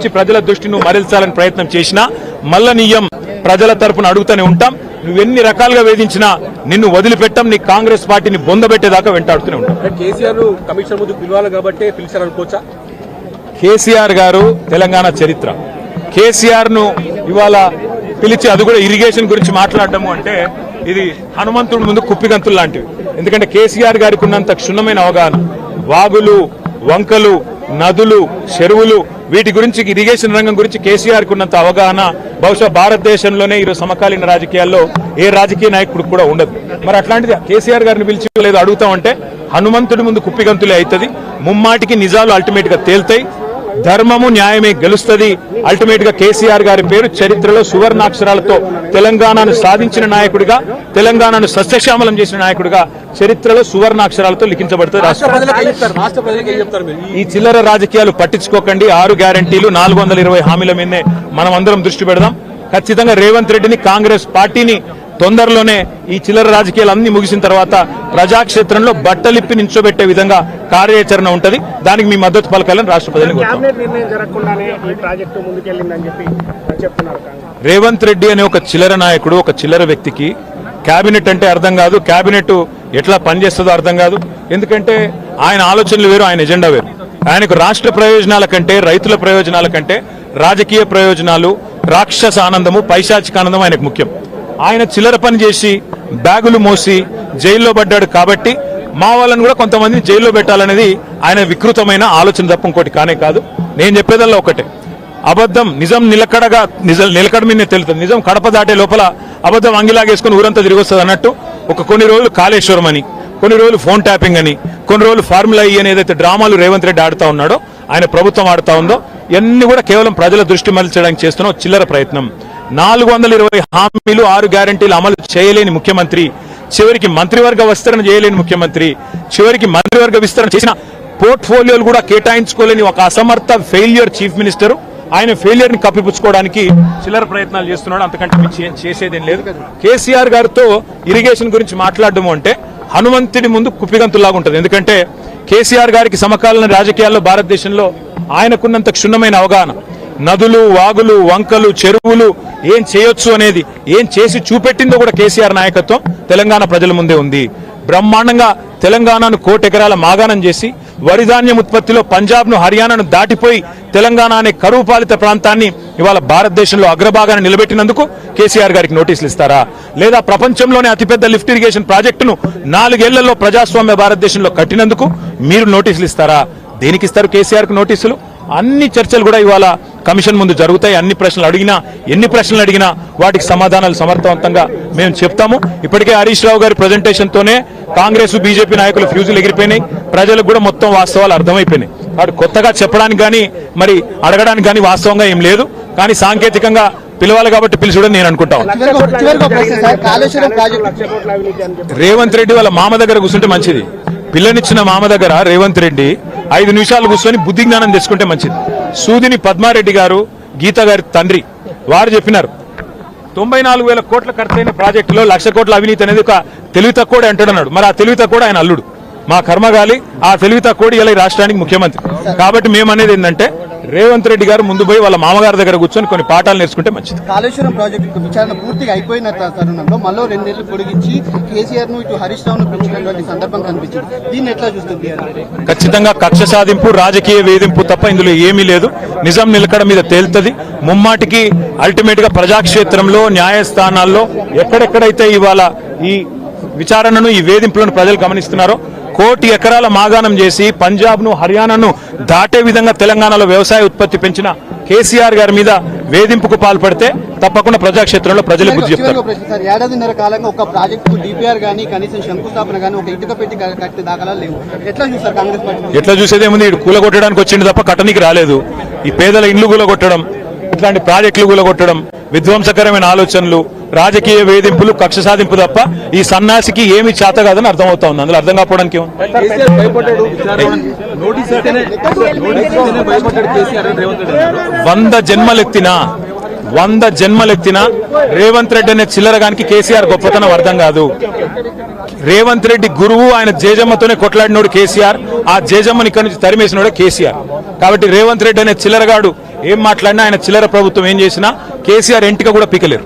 నుంచి ప్రజల దృష్టిని మరల్చాలని ప్రయత్నం చేసినా మల్లనీయం ప్రజల తరపున అడుగుతూనే ఉంటాం. నువ్వెన్ని రకాలుగా వేధించినా నిన్ను వదిలిపెట్టాం, నీ కాంగ్రెస్ పార్టీని బొందబెట్టేదాకా వెంటాడుతూనే ఉంటాం. కేసీఆర్ కమిషన్ ముందు పిలవాలి కాబట్టి పిలిచారనుకోవచ్చా? కేసీఆర్ గారు తెలంగాణ చరిత్ర. కేసీఆర్ ను ఇవాళ పిలిచి అది కూడా ఇరిగేషన్ గురించి మాట్లాడటము అంటే ఇది హనుమంతుడి ముందు కుప్పిగంతులు లాంటివి. ఎందుకంటే కేసీఆర్ గారికి ఉన్నంత క్షుణ్ణమైన అవగాహన, వాగులు, వంకలు, నదులు, చెరువులు, వీటి గురించి ఇరిగేషన్ రంగం గురించి కేసీఆర్ కు ఉన్నంత అవగాహన బహుశా భారతదేశంలోనే ఈరోజు సమకాలీన రాజకీయాల్లో ఏ రాజకీయ నాయకుడు కూడా ఉండదు. మరి అట్లాంటిది కేసీఆర్ గారిని పిలిచి లేదు అడుగుతామంటే హనుమంతుడి ముందు కుప్పిగంతులే అవుతుంది. ముమ్మాటికి నిజాలు అల్టిమేట్ గా తేల్తాయి, ధర్మము న్యాయమే గెలుస్తుంది. అల్టిమేట్ గా కేసీఆర్ గారి పేరు చరిత్రలో సువర్ణాక్షరాలతో తెలంగాణను సాధించిన నాయకుడిగా, తెలంగాణను సస్యశ్యామలం చేసిన నాయకుడిగా చరిత్రలో సువర్ణాక్షరాలతో లిఖించబడుతుంది. ఈ చిల్లర రాజకీయాలు పట్టించుకోకండి. 6 గ్యారంటీలు 420 హామీల మీదనే మనం అందరం దృష్టి పెడదాం. ఖచ్చితంగా రేవంత్ రెడ్డిని, కాంగ్రెస్ పార్టీని తొందరలోనే ఈ చిల్లర రాజకీయాలు అన్ని ముగిసిన తర్వాత ప్రజాక్షేత్రంలో బట్టలిప్పి నించోబెట్టే విధంగా కార్యాచరణ ఉంటది. దానికి మీ మద్దతు పలకాలని రాష్ట్ర ప్రజలకు రేవంత్ రెడ్డి అనే ఒక చిల్లర నాయకుడు, ఒక చిల్లర వ్యక్తికి కేబినెట్ అంటే అర్థం కాదు, కేబినెట్ ఎట్లా పనిచేస్తుందో అర్థం కాదు. ఎందుకంటే ఆయన ఆలోచనలు వేరు, ఆయన ఎజెండా వేరు. ఆయనకు రాష్ట్ర ప్రయోజనాల కంటే, రైతుల ప్రయోజనాల కంటే రాజకీయ ప్రయోజనాలు, రాక్షస ఆనందము, పైశాచిక ఆనందం ఆయనకు ముఖ్యం. ఆయన చిల్లర పని చేసి బ్యాగులు మోసి జైల్లో పడ్డాడు కాబట్టి మా వాళ్ళని కూడా కొంతమంది జైల్లో పెట్టాలనేది ఆయన వికృతమైన ఆలోచన తప్ప ఇంకోటి కానే కాదు. నేను చెప్పేదల్లా ఒకటే, అబద్ధం నిజం నిలకడ మీద తెలుస్తుంది. నిజం కడప దాటే లోపల అబద్ధం అంగిలాగేసుకుని ఊరంతా తిరిగి వస్తుంది అన్నట్టు కొన్ని రోజులు కాళేశ్వరం అని, కొన్ని రోజులు ఫోన్ ట్యాపింగ్ అని, కొన్ని రోజులు ఫార్ములా ఈ అని ఏదైతే డ్రామాలు రేవంత్ రెడ్డి ఆడుతా ఉన్నాడో, ఆయన ప్రభుత్వం ఆడుతా ఉందో, ఇవన్నీ కూడా కేవలం ప్రజల దృష్టి మరల్చడానికి చేస్తున్న చిల్లర ప్రయత్నం. 420 హామీలు, 6 గ్యారంటీలు అమలు చేయలేని ముఖ్యమంత్రి, చివరికి మంత్రివర్గ విస్తరణ చేయలేని ముఖ్యమంత్రి, చివరికి మంత్రివర్గ విస్తరణ చేసిన పోర్ట్ఫోలియోలు కూడా కేటాయించుకోలేని ఒక అసమర్థ ఫెయిల్యూర్ చీఫ్ మినిస్టర్. ఆయన ఫెయిల్యూర్ ని కప్పిపుచ్చుకోవడానికి చిల్లర ప్రయత్నాలు చేస్తున్నాడు. అంతకంటే మించి చేసేదేం లేదు. కేసీఆర్ గారితో ఇరిగేషన్ గురించి మాట్లాడడం అంటే హనుమంతుడి ముందు కుప్పిగంతులాగా ఉంటుంది. ఎందుకంటే కేసీఆర్ గారికి సమకాలీన రాజకీయాల్లో భారతదేశంలో ఆయనకున్నంత క్షుణ్ణమైన అవగాహన, నదులు, వాగులు, వంకలు, చెరువులు ఏం చేయొచ్చు అనేది, ఏం చేసి చూపెట్టిందో కూడా కేసీఆర్ నాయకత్వం తెలంగాణ ప్రజల ముందే ఉంది. బ్రహ్మాండంగా తెలంగాణను 1 కోటి ఎకరాల మాగాణం చేసి వరిధాన్యం ఉత్పత్తిలో పంజాబ్ను, హర్యానాను దాటిపోయి తెలంగాణ అనే కరువు పాలిత ప్రాంతాన్ని ఇవాళ భారతదేశంలో అగ్రభాగాన్ని నిలబెట్టినందుకు కేసీఆర్ గారికి నోటీసులు ఇస్తారా? లేదా ప్రపంచంలోనే అతిపెద్ద లిఫ్ట్ ఇరిగేషన్ ప్రాజెక్టును 4 ఏళ్లలో ప్రజాస్వామ్య భారతదేశంలో కట్టినందుకు మీరు నోటీసులు ఇస్తారా? దేనికి ఇస్తారు కేసీఆర్ కు నోటీసులు? అన్ని చర్చలు కూడా ఇవాళ కమిషన్ ముందు జరుగుతాయి. ఎన్ని ప్రశ్నలు అడిగినా వాటికి సమాధానాలు సమర్థవంతంగా మేము చెప్తాము. ఇప్పటికే హరీష్ రావు గారి ప్రెజెంటేషన్ తోనే కాంగ్రెస్, బీజేపీ నాయకుల ఫ్యూజులు ఎగిరిపోయినాయి. ప్రజలకు కూడా మొత్తం వాస్తవాలు అర్థమైపోయినాయి. వాడు కొత్తగా చెప్పడానికి కానీ మరి అడగడానికి కానీ వాస్తవంగా ఏం లేదు. కానీ సాంకేతికంగా పిలవాలి కాబట్టి పిలిచుడని నేను అనుకుంటాను. రేవంత్ రెడ్డి వాళ్ళ మామ దగ్గర కూర్చుంటే మంచిది. పిల్లనిచ్చిన మామ దగ్గర రేవంత్ రెడ్డి 5 నిమిషాలు కూర్చొని బుద్ధి జ్ఞానం తెచ్చుకుంటే మంచిది. సూదిని పద్మారెడ్డి గారు, గీత గారి తండ్రి, వారు చెప్పినారు 94,000 కోట్ల ఖర్చైన ప్రాజెక్టులో 1,00,000 కోట్ల అవినీతి అనేది ఒక తెలివి తక్కువ అంటాడన్నాడు. మరి ఆ తెలివి తక్కువ ఆయన అల్లుడు. మా కర్మగాలి ఆ తెలివి తక్కువ ఇలా ఈ రాష్ట్రానికి ముఖ్యమంత్రి. కాబట్టి మేము అనేది ఏంటంటే రేవంత్ రెడ్డి గారు ముందు పోయి వాళ్ళ మామగారి దగ్గర కూర్చొని కొన్ని పాఠాలు నేర్చుకుంటే మంచిది. కాళేశ్వరం ప్రాజెక్టు విచారణ పూర్తిగా అయిపోయిన తరుణంలో మళ్ళీ 2 నెలలు పొడిగించి కేసీఆర్ ను ఇటు హరీష్ రావును పెంచినటువంటి సందర్భం కనిపించింది. దీన్ని ఎట్లా చూస్తుంది? ఖచ్చితంగా కక్ష సాధింపు, రాజకీయ వేధింపు తప్ప ఇందులో ఏమీ లేదు. నిజం నిలకడ మీద తేలుతుంది. ముమ్మాటికి అల్టిమేట్ గా ప్రజాక్షేత్రంలో, న్యాయస్థానాల్లో ఎక్కడెక్కడైతే ఇవాళ ఈ విచారణను, ఈ వేధింపులను ప్రజలు గమనిస్తున్నారో, 1 కోటి ఎకరాల మాగాణం చేసి పంజాబ్ను, హర్యానాను దాటే విధంగా తెలంగాణలో వ్యవసాయ ఉత్పత్తి పెంచిన కేసీఆర్ గారి మీద వేధింపుకు పాల్పడితే తప్పకుండా ప్రజాక్షేత్రంలో ప్రజలు బుద్ధి చెప్తారు. 1.5 కాలంగా ఒక ప్రాజెక్టు డిపిఆర్ గానీ, కనీసం శంకుస్థాపన గానీ, ఒక ఇటుక పెట్టి కట్టే దాఖలాలు లేవు. ఎట్లా చూస్తారు కాంగ్రెస్ పార్టీ? ఎట్లా చూసేదేముంది? ఇటు కూలగొట్టడానికి వచ్చింది తప్ప కట్టనికి రాలేదు. ఈ పేదల ఇండ్లు కూలగొట్టడం, ఇట్లాంటి ప్రాజెక్టులు కూలగొట్టడం, విధ్వంసకరమైన ఆలోచనలు, రాజకీయ వేధింపులు, కక్ష సాధింపు తప్ప ఈ సన్నాసికి ఏమి చేత కాదని అర్థమవుతా ఉంది. అందులో అర్థం కాకపోవడానికి 100 జన్మలెత్తినా రేవంత్ రెడ్డి అనే చిల్లరగానికి కేసీఆర్ గొప్పతనం అర్థం కాదు. రేవంత్ రెడ్డి గురువు, ఆయన జేజమ్మతోనే కొట్లాడినోడు కేసీఆర్. ఆ జేజమ్మని ఇక్కడి నుంచి తరిమేసినోడే కేసీఆర్. కాబట్టి రేవంత్ రెడ్డి అనే చిల్లరగాడు ఏం మాట్లాడినా ఆయన చిల్లర ప్రభుత్వం ఏం చేసినా కేసీఆర్ ఎంటిక కూడా పీకలేరు.